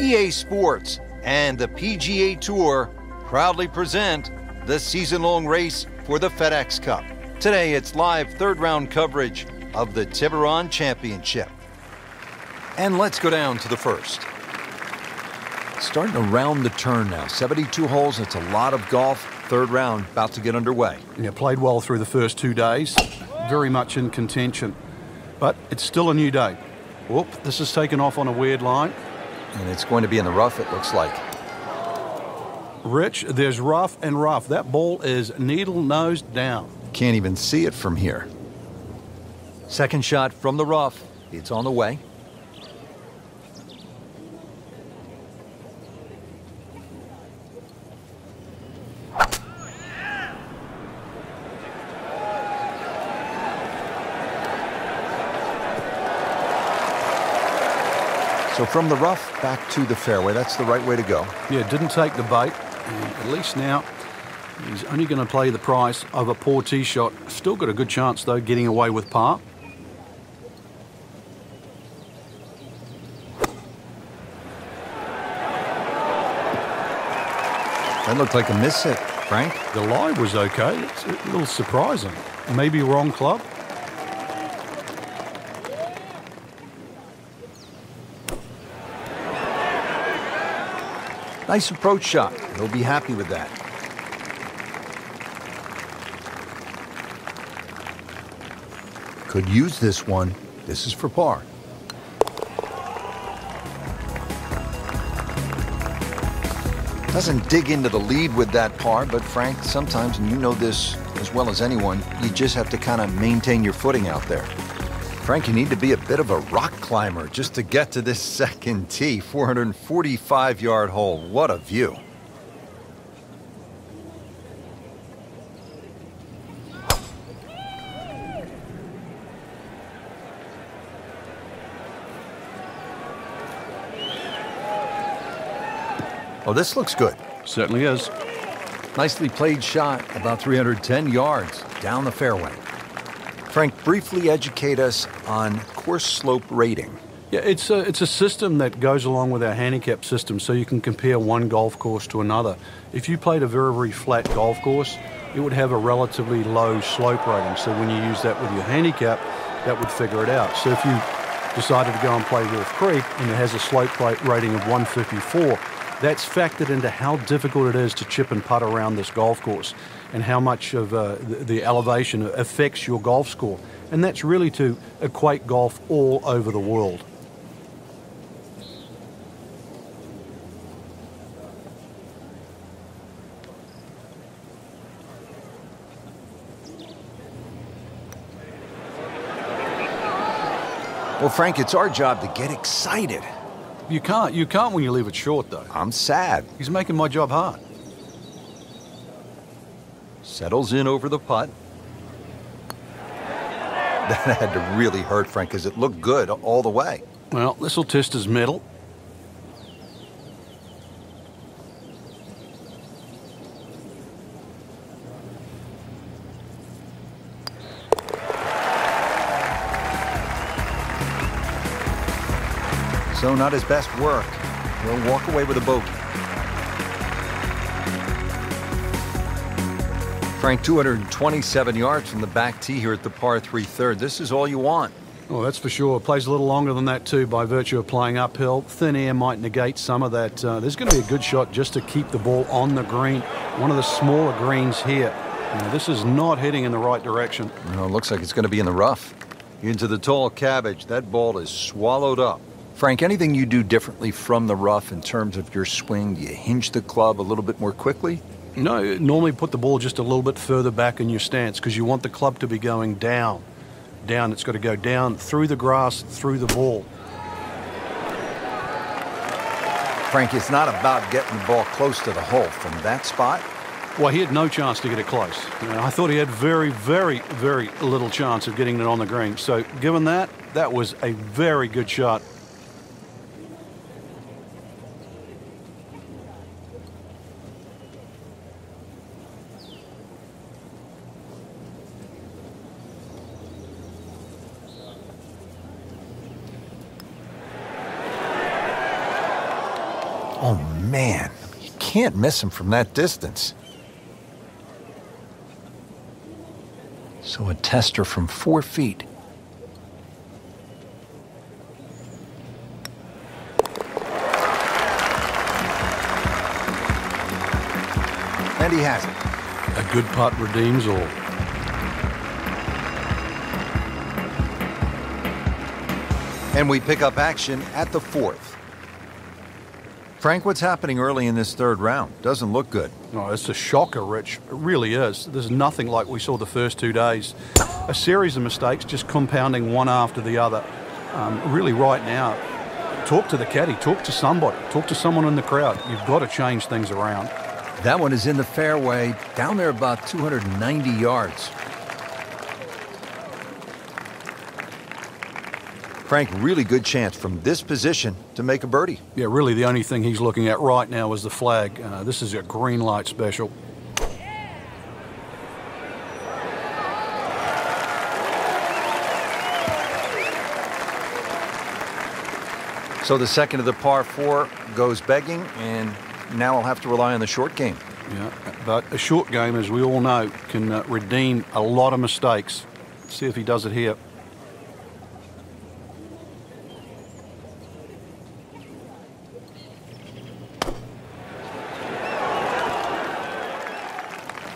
EA Sports and the PGA Tour proudly present the season-long race for the FedEx Cup. Today, it's live third-round coverage of the Tiburon Championship. And let's go down to the first. Starting to round the turn now. 72 holes, it's a lot of golf. Third round about to get underway. Yeah, played well through the first 2 days. Very much in contention. But it's still a new day. Whoop, this is taken off on a weird line. And it's going to be in the rough, it looks like. Rich, there's rough and rough. That ball is needle-nosed down. Can't even see it from here. Second shot from the rough. It's on the way. So from the rough back to the fairway, that's the right way to go. Yeah, didn't take the bait. And at least now he's only going to play the price of a poor tee shot. Still got a good chance, though, getting away with par. That looked like a miss hit, Frank. The lie was okay. It's a little surprising. Maybe wrong club. Nice approach shot. He'll be happy with that. Could use this one. This is for par. Doesn't dig into the lead with that par, but Frank, sometimes, and you know this as well as anyone, you just have to kind of maintain your footing out there. Frank, you need to be a bit of a rock climber just to get to this second tee. 445-yard hole. What a view. Oh, this looks good. Certainly is. Nicely played shot, about 310 yards down the fairway. Frank, briefly educate us on course slope rating. Yeah, it's a system that goes along with our handicap system, so you can compare one golf course to another. If you played a very, very flat golf course, it would have a relatively low slope rating. So when you use that with your handicap, that would figure it out. So if you decided to go and play Wolf Creek and it has a slope rating of 154, that's factored into how difficult it is to chip and putt around this golf course and how much of the elevation affects your golf score. And that's really to equate golf all over the world. Well, Frank, it's our job to get excited. You can't when you leave it short, though. I'm sad. He's making my job hard. Settles in over the putt. That had to really hurt, Frank, because it looked good all the way. Well, this will test his mettle. So not his best work. He'll walk away with a bogey. Frank, 227 yards from the back tee here at the par 3 third. This is all you want. Oh, that's for sure. Plays a little longer than that, too, by virtue of playing uphill. Thin air might negate some of that. There's going to be a good shot just to keep the ball on the green. One of the smaller greens here. This is not heading in the right direction. No, it looks like it's going to be in the rough. Into the tall cabbage. That ball is swallowed up. Frank, anything you do differently from the rough in terms of your swing? Do you hinge the club a little bit more quickly? No, normally put the ball just a little bit further back in your stance because you want the club to be going down. Down, it's got to go down through the grass, through the ball. Frank, it's not about getting the ball close to the hole from that spot. Well, he had no chance to get it close. I thought he had very, very, very little chance of getting it on the green. So given that, that was a very good shot. Oh, man. You can't miss him from that distance. So a tester from 4 feet. And he has it. A good putt redeems all. And we pick up action at the 4th. Frank, what's happening early in this 3rd round? Doesn't look good. No, it's a shocker, Rich. It really is. There's nothing like we saw the first 2 days. A series of mistakes just compounding one after the other. Really right now, talk to the caddy, talk to somebody, talk to someone in the crowd. You've got to change things around. That one is in the fairway, down there about 290 yards. Frank, really good chance from this position to make a birdie. Yeah, really the only thing he's looking at right now is the flag. This is a green light special. So the second of the par 4 goes begging, and now I'll have to rely on the short game. Yeah, but a short game, as we all know, can redeem a lot of mistakes. Let's see if he does it here.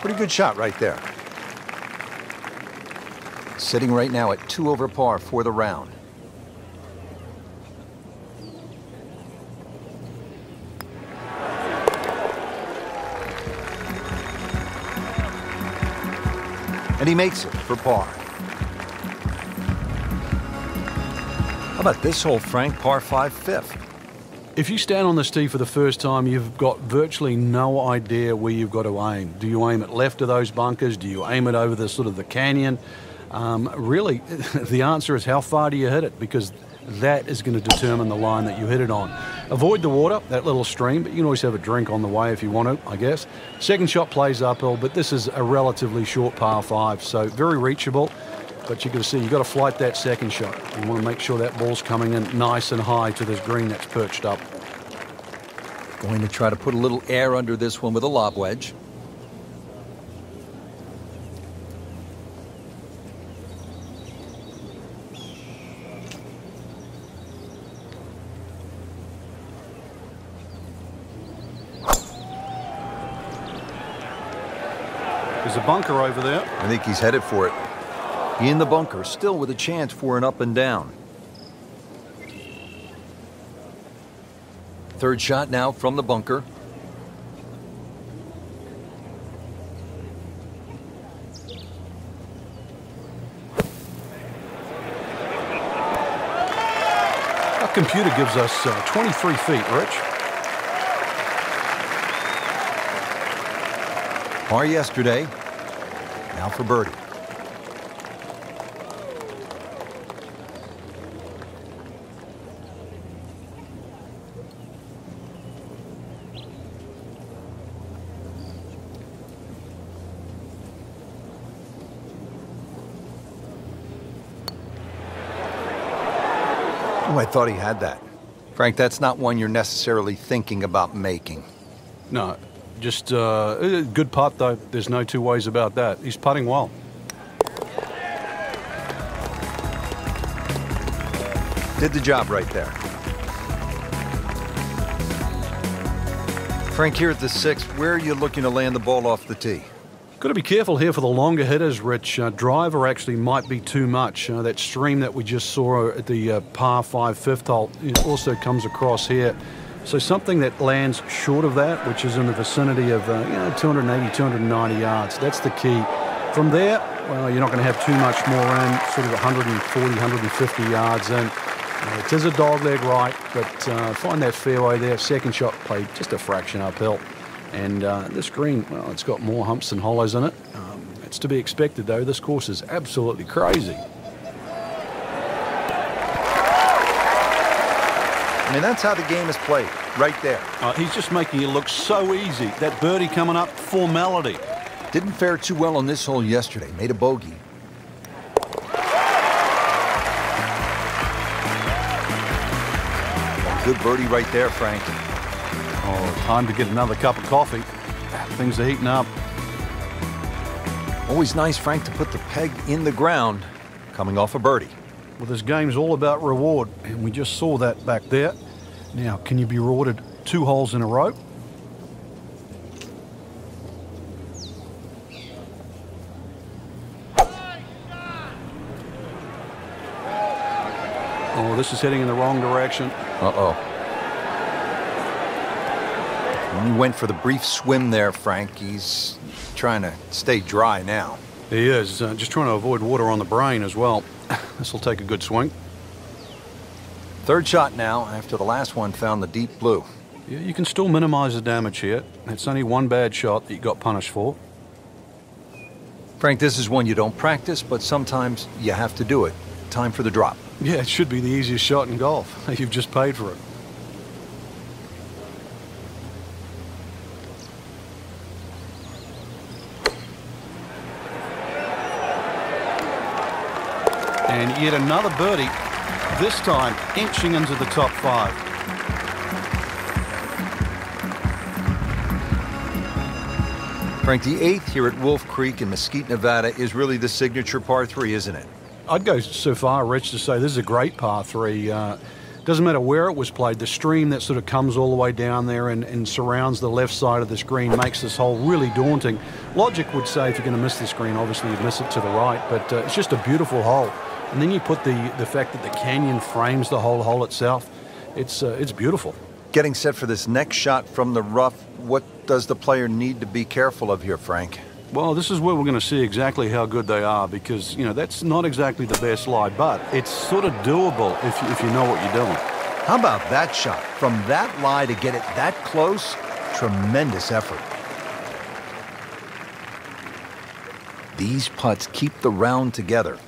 Pretty good shot right there. Sitting right now at 2 over par for the round. And he makes it for par. How about this hole, Frank? Par 5, 5th. If you stand on this tee for the first time, you've got virtually no idea where you've got to aim. Do you aim it left of those bunkers? Do you aim it over the sort of the canyon? Really, the answer is how far do you hit it, because that is going to determine the line that you hit it on. Avoid the water, that little stream, but you can always have a drink on the way if you want to, I guess. Second shot plays uphill, but this is a relatively short par 5, so very reachable. But you've got to see, you've got to flight that second shot. You want to make sure that ball's coming in nice and high to this green that's perched up. Going to try to put a little air under this one with a lob wedge. There's a bunker over there. I think he's headed for it. In the bunker, still with a chance for an up and down. Third shot now from the bunker. Our computer gives us 23 feet, Rich. Par yesterday. Now for birdie. Oh, I thought he had that. Frank, that's not one you're necessarily thinking about making. No, just a good putt, though. There's no two ways about that. He's putting well. Did the job right there. Frank, here at the 6th, where are you looking to land the ball off the tee? Got to be careful here for the longer hitters, Rich. Driver actually might be too much. That stream that we just saw at the par 5 5th hole also comes across here. So something that lands short of that, which is in the vicinity of 280, 290 yards. That's the key. From there, well, you're not going to have too much more in, sort of 140, 150 yards in. It is a dogleg right, but find that fairway there. Second shot played just a fraction uphill. And this green, well, it's got more humps and hollows in it. It's to be expected, though. This course is absolutely crazy. I mean, that's how the game is played, right there. He's just making it look so easy. That birdie coming up, formality. Didn't fare too well on this hole yesterday. Made a bogey. Good birdie right there, Frank. Oh, time to get another cup of coffee. Things are heating up. Always nice, Frank, to put the peg in the ground coming off a birdie. Well, this game's all about reward, and we just saw that back there. Now, can you be rewarded 2 holes in a row? Oh, this is heading in the wrong direction. Uh-oh. He went for the brief swim there, Frank. He's trying to stay dry now. He is, just trying to avoid water on the brain as well. This will take a good swing. Third shot now, after the last one found the deep blue. Yeah, you can still minimize the damage here. It's only one bad shot that you got punished for. Frank, this is one you don't practice, but sometimes you have to do it. Time for the drop. Yeah, it should be the easiest shot in golf. You've just paid for it. And yet another birdie, this time inching into the top 5. Frank, the 8th here at Wolf Creek in Mesquite, Nevada is really the signature par 3, isn't it? I'd go so far, Rich, to say this is a great par 3. Doesn't matter where it was played. The stream that sort of comes all the way down there and surrounds the left side of this green makes this hole really daunting. Logic would say if you're going to miss this green, obviously you'd miss it to the right, but it's just a beautiful hole. And then you put the fact that the canyon frames the whole hole itself. It's beautiful. Getting set for this next shot from the rough, what does the player need to be careful of here, Frank? Well, this is where we're going to see exactly how good they are because, you know, that's not exactly the best lie, but it's sort of doable if you know what you're doing. How about that shot? From that lie to get it that close, tremendous effort. These putts keep the round together.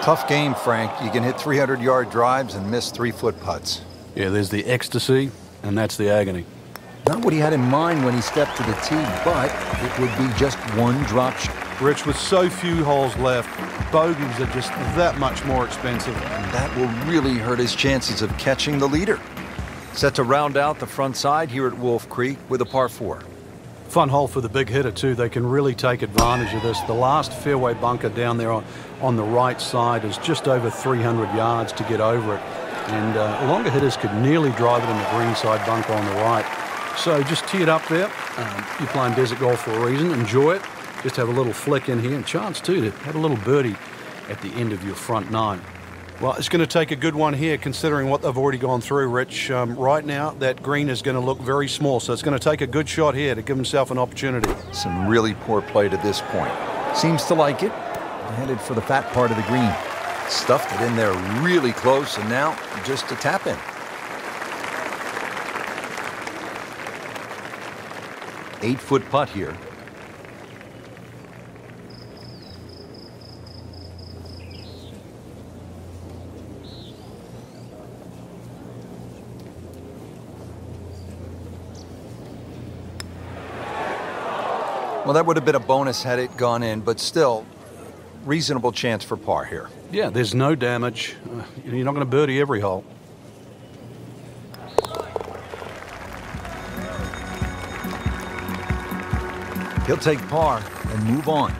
Tough game, Frank. You can hit 300-yard drives and miss 3-foot putts. Yeah, there's the ecstasy, and that's the agony. Not what he had in mind when he stepped to the tee, but it would be just one drop shot. Rich, with so few holes left, bogeys are just that much more expensive. And that will really hurt his chances of catching the leader. Set to round out the front side here at Wolf Creek with a par 4. Fun hole for the big hitter, too. They can really take advantage of this. The last fairway bunker down there on the right side is just over 300 yards to get over it. And longer hitters could nearly drive it in the greenside bunker on the right. So just tee it up there. You're playing desert golf for a reason. Enjoy it. Just have a little flick in here. And chance, too, to have a little birdie at the end of your front 9. Well, it's going to take a good one here, considering what they've already gone through, Rich. Right now, that green is going to look very small, so it's going to take a good shot here to give himself an opportunity. Some really poor play to this point. Seems to like it. Headed for the fat part of the green. Stuffed it in there really close, and now just a tap in. 8-foot putt here. Well, that would have been a bonus had it gone in, but still, reasonable chance for par here. Yeah, there's no damage. You're not going to birdie every hole. He'll take par and move on.